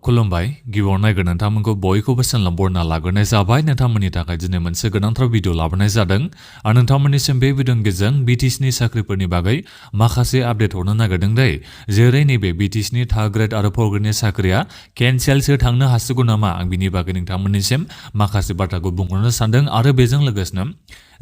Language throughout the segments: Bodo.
खुलुमबाय गिबियाव नायगोन नोंथांमोनखौ बयखौबो चेनेलाव बरना लाग्रोनाय जाबाय नोंथांमोननि थाखाय दिनै मोनसे गोनांथार भिडिअ लाबोनाय जादों आरो नोंथांमोननिसिम बे भिडिअनि गेजेरजों BTCनि साख्रिफोरनि बागै माखासे आपडेट हरनो नागिरदों दै जेरै नैबे BTCनि थार्ड ग्रेड आरो फोर्थ ग्रेडनि साख्रिया केन्सेलसो थांनो हासिगौ नामा आं बिनि बागै नोंथांमोननिसिम माखासे बाथ्राखौ बुंहरनो सानदों आरो बेजों लोगोसेनो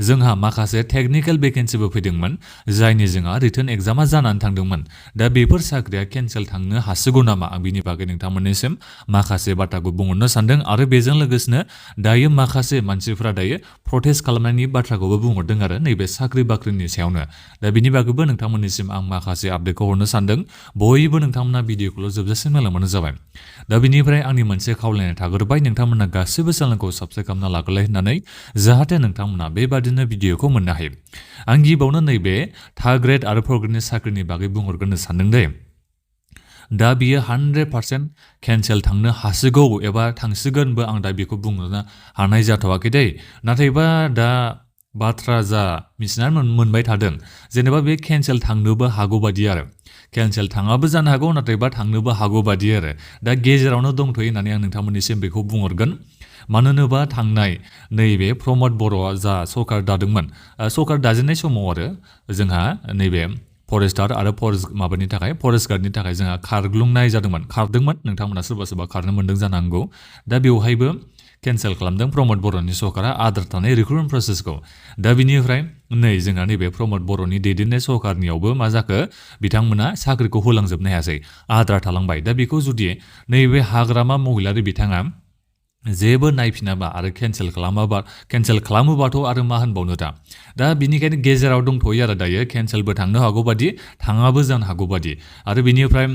जोंहा माखासे टेक्निकेल भेकेन्सिबो फैदोंमोन जायनि जोंहा रिटन एग्जामा जानानै थांदोंमोन दा बेफोर साख्रिया केन्सेल थांनो हासिगौ नामा आं बिनि बागै नोंथांमोननिसिम माखासे बाथ्राखौ बुंहरनो सानदों आरो बेजों लोगोसेनो दायो माखासे मानसिफ्रा दायो प्रटेस्ट खालामनायनि बाथ्राखौबो बुंहरदों आरो नैबे साख्रि बाख्रिनि सायावनो दा बिनि बागैबो नोंथांमोननिसिम आं माखासे आपडेटखौ हरनो सानदों बयबो नोंथांमोना भिडिअखौल' जोबजासिम नायलांबानो जाबाय दा बिनिफ्राय आंनि मोनसे खावलायनाय थाग्रोबाय नोंथांमोना गासैबो चेनेलखौ साबस्क्राइब खालामना लाग्रोलाय होननानै जाहाथे नोंथांमोना बेबादिनो भिडिअखौ मोननो हायो आं गिबियावनो नैबे थार्ड ग्रेड आरो फोर्थ ग्रेडनि साख्रिनि बागै बुंहरग्रोनो सानदों दे दा बियो 100% केन्सेल थांनो हासिगौ एबा थांसिगोनबो आं दा बेखौ बुंनो हानाय जाथ'वाखै दै नाथायबा दा बाथ्रा जा मिथिनानै मोनबाय थादों जेनेबा बे केन्सेल थांनोबो हागौ बादि आरो केन्सेल थाङाबो जानो हागौ नाथायबा थांनोबो हागौ बादि आरो दा गेजेरावनो दंथ'यो होननानै आं नोंथांमोननिसिम बेखौ बुंहरगोन मानो होनोबा थांनाय नैबे प्रमद बर'आ जा सरकार दादोंमोन सरकार दाजेननाय समाव आरो जोंहा नैबे फरेस्टार आरो माबानि थाखाय फरेस्ट गार्डनि थाखाय जोंहा खारग्लुंनाय खारदोंमोन नोंथांमोना सोरबा खारनो मोन्दों जानांगौ दा बेवहायबो केन्सेल खालामदों प्रमद बर'नि सरकारा आद्रा थानाय रिक्रुटमेन्ट प्रसेसखौ दा बिनिफ्राय नै जोंहा नैबे प्रमद बर'नि दैदेननाय सरकारनियावबो मा जाखो बिथांमोना साख्रिखौ होलांजोबनो हायासै आद्रा थालांबाय दा बेखौ जुदि नैबे हाग्रामा महिलारि बिथाङा जेबो नायफिनाबा आरो केन्सेल खालामोबाथ' आरो मा होनबावनो दा बिनिखायनो गेजेराव दंथ'यो आरो दायो केन्सेलबो थांनो हागौ बादि थाङाबो जानो हागौ बादि आरो बिनिफ्राय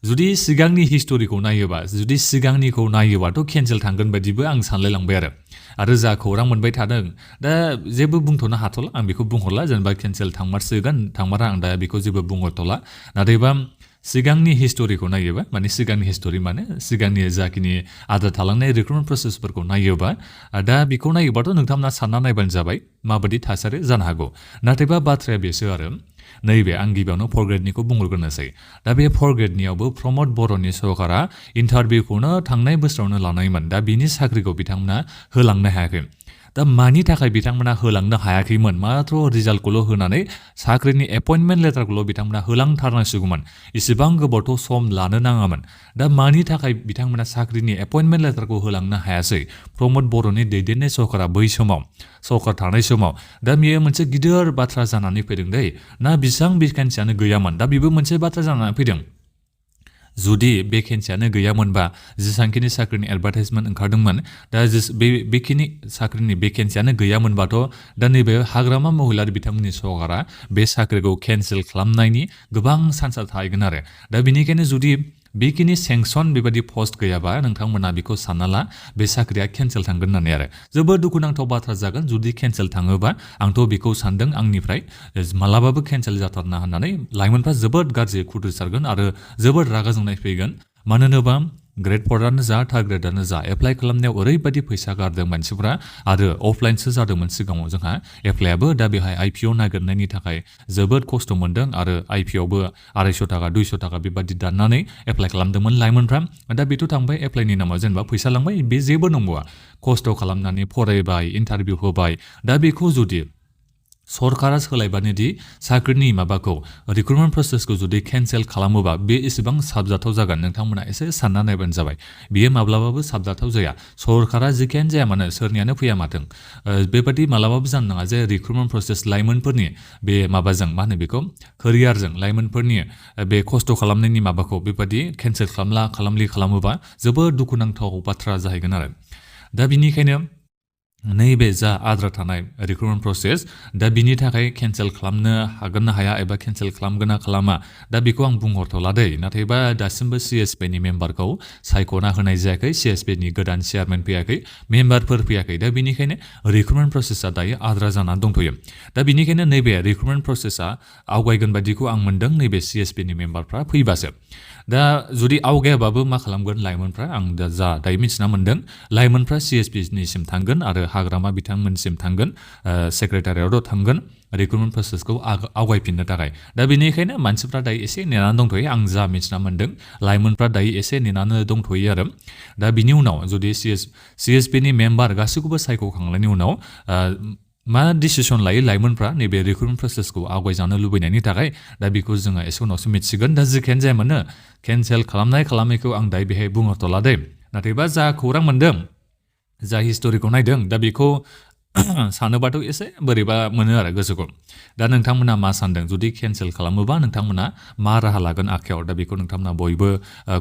जुदि सिगांनि हिस्ट'रिखौ नायोबा जुदि सिगांनिखौ नायोबाथ' केन्सेल थांगोन बायदिबो आं सानलायलांबाय आरो जा खौरां मोनबाय थादों दा जेबो बुंथ'नो हाथ'ला आं बेखौ बुंहरला जेनेबा केन्सेल थांमारा आं दा बेखौ जेबो बुंहरथ'ला नाथायबा सिगांनि हिस्ट'रिखौ नायोबा माने सिगांनि हिस्ट'रि माने सिगांनि जाखिनि आद्रा थालांनाय रिक्रुटमेन्ट प्रसेसफोरखौ नायोबा दा बेखौ नायोबाथ' नोंथांमोना सानना नायबानो जाबाय माबायदि थासारि जानो हागौ नाथायबा बाथ्राया बेसो आरो नैबे आं गिबियावनो फोर्थ ग्रेडनिखौ बुंहरग्रोनोसै दा बे फोर्थ ग्रेडनियावबो प्रमद बर'नि सरकारा इन्टारभिउखौनो थांनाय बोसोरावनो लानायमोन दा बिनि साख्रिखौ बिथांमोना होलांनो हायाखै दा मानि थाखाय बिथांमोना होलांनो हायाखैमोन माथ्र' रिजाल्टखौल' होनानै साख्रिनि एपइन्टमेन्ट लेटारखौल' बिथांमोना होलांथारनांसिगौमोन इसेबां गोबावथ' सम लानो नाङामोन दा मानि थाखाय बिथांमोना साख्रिनि एपइन्टमेन्ट लेटारखौ होलांनो हायासै प्रमद बर'नि दैदेननाय सरकारा बै समाव सरकार थानाय समाव दा बेयो मोनसे गिदिर बाथ्रा जानानै फैदों दै ना बेसेबां भेकेन्सियानो गैयामोन दा बेबो मोनसे बाथ्रा जानानै फैदों जुदि भेकेन्सियानो गैयामोनबा जेसांखिनि साख्रिनि एडभार्टाइजमेन्ट ओंखारदोंमोन दा बेखिनि साख्रिनि भेकेन्सियानो गैयामोनबाथ' दा नैबे हाग्रामा महिलारि बिथांमोननि सरकारा बे साख्रिखौ केन्सेल खालामनायनि गोबां चान्सआ थाहैगोन आरो दा बेनिखायनो जुदि बेखिनि सेंसन बेबायदि पस्ट गैयाबा नोंथांमोना बेखौ सानना ला बे साख्रिया केन्सेल थांगोन होननानै आरो जोबोद दुखुनांथाव बाथ्रा जागोन जुदि केन्सेल थाङोबा आंथ' बेखौ सानदों आंनिफ्राय मालाबाबो केन्सेल जाथारना होननानै लाइमोनफ्रा जोबोद गाज्रि खुद्रिसारगोन आरो जोबोद रागा जोंनाय फैगोन मानो होनोबा ग्रेड 4आनो जा थार्ड ग्रेडआनो जा एप्लाइ खालामनायाव ओरैबायदि फैसा गारदों मानसिफ्रा आरो अफलाइनसो जादोंमोन सिगाङाव जोंहा एप्लाइआबो दा बेवहाय IPO नागिरनायनि थाखाय जोबोद खस्थ' मोनदों आरो IPOआवबो 250 थाखा 200 थाखा बेबादि दाननानै एप्लाइ खालामदोंमोन लाइमोनफ्रा दा बेथ' थांबाय एप्लाइनि नामाव जेनेबा फैसा लांबाय बे जेबो नंबावा खस्थ' खालामनानै फरायबाय इन्टारभिउ होबाय दा बेखौ जुदि सरकारा सोलायबानो दि साख्रिनि माबाखौ रिक्रुटमेन्ट प्रसेसखौ जुदि केन्सेल खालामोबा बे एसेबां साबजाथाव जागोन नोंथांमोना एसे सानना नायबानो जाबाय बियो माब्लाबाबो साबजाथाव जाया सरकारा जिखियानो जाया मानो सोरनियानो फैया माथों बेबादि मालाबाबो जानो नाङा जे रिक्रुटमेन्ट प्रसेस लाइमोनफोरनि बे माबाजों मा होनो बेखौ केरियारजों लाइमोनफोरनि बे खस्थ' खालामनायनि माबाखौ बेबादि केन्सेल खालामोबा जोबोद दुखुनांथाव बाथ्रा जाहैगोन आरो दा बिनिखायनो नैबे जा आद्रा थानाय रिक्रुटमेन्ट प्रसेस दा बिनि थाखाय केन्सेल खालामनो हागोन ना हाया एबा केन्सेल खालामगोन ना खालामा दा बेखौ आं बुंहरथ'ला दै नाथायबा दासिमबो CSPनि मेम्बारखौ सायख'ना होनाय जायाखै CSPनि गोदान चेयारमेन फैयाखै मेम्बारफोर फैयाखै दा बिनिखायनो रिक्रुटमेन्ट प्रसेसा दायो आद्रा जानानै दंथ'यो दा बिनिखायनो नैबे रिक्रुटमेन्ट प्रसेसा आवगायगोन बायदिखौ आं मोनदों नैबे CSPनि मेम्बारफ्रा फैबासो दा जुदि आवगायाबाबो मा खालामगोन लाइमोनफ्रा आं दा जा दायो मिथिना मोन्दों लाइमोनफ्रा CSPनिसिम थांगोन आरो हाग्रामा बिथांमोनसिम थांगोन सेक्रेटारियेटआव थांगोन रिक्रुटमेन्ट प्रसेसखौ आवगायफिननो थाखाय दा बेनिखायनो मानसिफ्रा दायो एसे नेनानै दंथ'यो आं जा मिथिना मोन्दों लाइमोनफ्रा दायो एसे नेनानै दंथ'यो आरो दा बिनि उनाव जुदि CSPनि मेम्बार गासैखौबो सायख'खांनायनि उनाव मा डिसिसन लायो लाइमोनफ्रा नैबे रिक्रुटमेन्ट प्रसेसखौ आवगायजानो लुबैनायनि थाखाय दा बेखौ जोङो एसे उनावसो मिथिगोन दा जिखियानो जाया मानो केन्सेल खालामैखौ आं दायो बेहाय बुंहरथ'ला दे नाथायबा जा खौरां मोन्दों जा हिस्ट'रिखौ नायदों दा बेखौ सानोबाथ' एसे बोरैबा मोनो आरो गोसोखौ दा नोंथांमोना मा सानदों जुदि केन्सेल खालामोबा नोंथांमोना मा राहा लागोन आखायाव दा बेखौ नोंथांमोना बयबो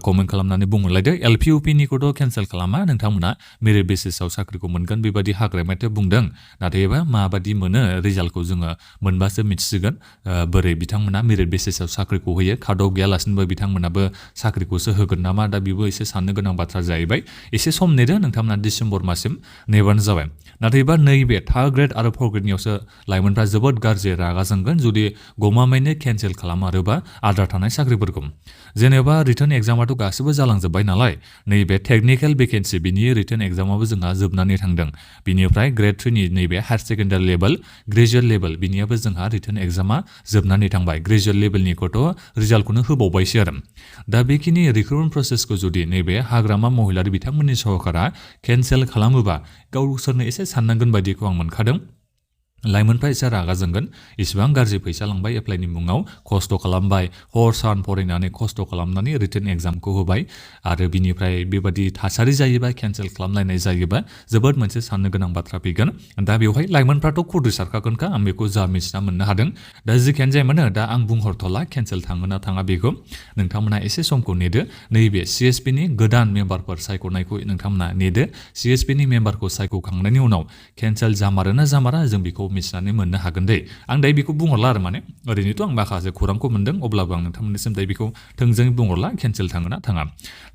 कमेन्ट खालामनानै बुंहरलायदो LP UPनिखौथ' केन्सेल खालामा नोंथांमोना मेरिट बेसिसाव साख्रिखौ मोनगोन बेबायदि हाग्रामायाथ' बुंदों नाथायबा माबादि मोनो रिजाल्टखौ जोङो मोनबासो मिथिसिगोन बोरै बिथांमोना मेरिट बेसिसाव साख्रिखौ होयो खादब गैयालासिनोबो बिथांमोनाबो साख्रिखौसो होगोन नामा दा बेबो एसे साननो गोनां बाथ्रा जाहैबाय एसे सम नेदो नोंथांमोना डिसेम्बर माससिम नेबानो जाबाय नाथायबा नैबे थार्ड ग्रेड आरो फर्थ ग्रेडनियावसो लाइमोनफ्रा जोबोद गाज्रि रागा जोंगोन जुदि गमामायैनो केन्सेल खालामारोबा आद्रा थानाय साख्रिफोरखौ जेनेबा रिटर्न एग्जामाथ' गासैबो जालांजोब्बाय नालाय नैबे टेकनिकेल भेकेन्सि बिनि रिटर्न एग्जामाबो जोंहा जोबनानै थांदों बिनिफ्राय ग्रेड 3नि नैबे higher secondary level graduate level बिनियाबो जोंहा रिटर्न एग्जामा जोबनानै थांबाय ग्रेजुवेट लेभेलनिखौथ' रिजाल्टखौनो होबावबायसो आरो दा बेखिनि रिक्रुटमेन्ट प्रसेसखौ जुदि नैबे हाग्रामा महिलारि बिथांमोननि सरकारा केन्सेल खालामोबा गावसोरनो एसे साननांगोन बायदिखौ आं मोनखादों लाइमोनफ्रा एसे रागा जोंगोन इसिबां गाज्रि फैसा लांबाय एप्लाइनि मुङाव खस्थ' खालामबाय हर सान फरायनानै खस्थ' खालामनानै रिटर्न एग्जामखौ होबाय आरो बिनिफ्राय बेबादि थासारि जायोबा केन्सेल खालामलायनाय जायोबा जोबोद मोनसे साननो गोनां बाथ्रा फैगोन दा बेवहाय लाइमोनफ्राथ' खुद्रि सारखागोनखा आं बेखौ जा मिथिना मोननो हादों दा जिखियानो जाया मानो दा आं बुंहरथ'ला केन्सेल थाङो ना थाङा बेखौ नोंथांमोना एसे समखौ नेदो नैबे CSPनि गोदान मेम्बारफोर सायख'नायखौ नोंथांमोना नेदो CSPनि मेम्बारखौ सायख'खांनायनि उनाव केन्सेल जामारो ना जामारा जों बेखौ मिथिनानै मोननो हागोन दे आं दायो बेखौ बुंहरला आरो माने ओरैनोथ' आं माखासे खौरांखौ मोन्दों अब्लाबो आं नोंथांमोननिसिम दायो बेखौ थोंजोङै बुंहरला केन्सेल थाङो ना थाङा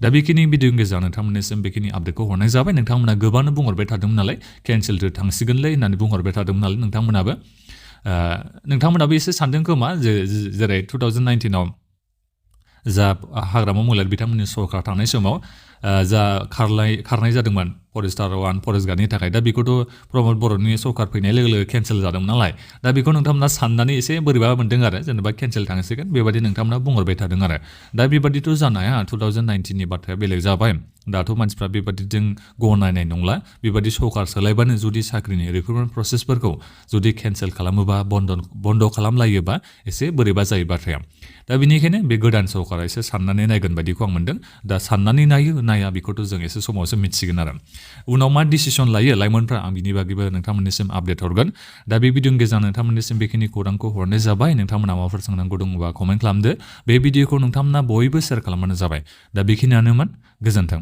दा बेखिनि भिडिअनि गेजेराव नोंथांमोननिसिम बेखिनि आपडेटखौ हरनाय जाबाय नोंथांमोना गोबांनो बुंहरबाय थादोंमोन नालाय केन्सेलथ थांसिगोनलै होननानै बुंहरबाय थादोंमोन नालाय नोंथांमोनाबो एसे सानदों खोमा जेरै 2019आव जा हाग्रामा महिलारि बिथांमोननि सरकार थांनाय समाव जा खारनाय जादोंमोन फरेस्टार 1 फरेस्ट गार्डनि थाखाय दा बेखौथ' प्रमद बर'नि सरकार फैनाय लोगो लोगो केन्सेल जादोंमोन नालाय दा बेखौ नोंथांमोना साननानै एसे बोरैबा मोन्दों आरो जेनेबा केन्सेल थांसिगोन बेबायदि नोंथांमोना बुंहरबाय थादों आरो दा बेबादिथ' जानाया 2019नि बाथ्राया बेलेग जाबाय दाथ' मानसिफ्रा बेबादिजों गनायनाय नंला बेबादि सरकार सोलायबानो जुदि साख्रिनि रिक्रुटमेन्ट प्रसेसफोरखौ जुदि केन्सेल खालामोबा बन्द खालामलायोबा एसे बोरैबा जायो बाथ्राया दा बेनिखायनो बे गोदान सरकारा एसे साननानै नायगोन बायदिखौ आं मोन्दों दा साननानै नाया बेखौथ' जों एसे समावसो मिथिसिगोन आरो उनाव मा डिसिसन लायो लाइमोनफ्रा आं बिनि बागैबो नोंथांमोननिसिम आपडेट हरगोन दा बे भिडिअनि गेजेराव नोंथांमोननिसिम बेखिनि खौरांखौ हरनाय जाबाय नोंथांमोना माबाफोर सोंनांगौ दङबा कमेन्ट खालामदो बे भिडिअखौ नोंथांमोना बयबो शेयार खालामबानो जाबाय दा बेखिनियानोमोन गोजोन्थों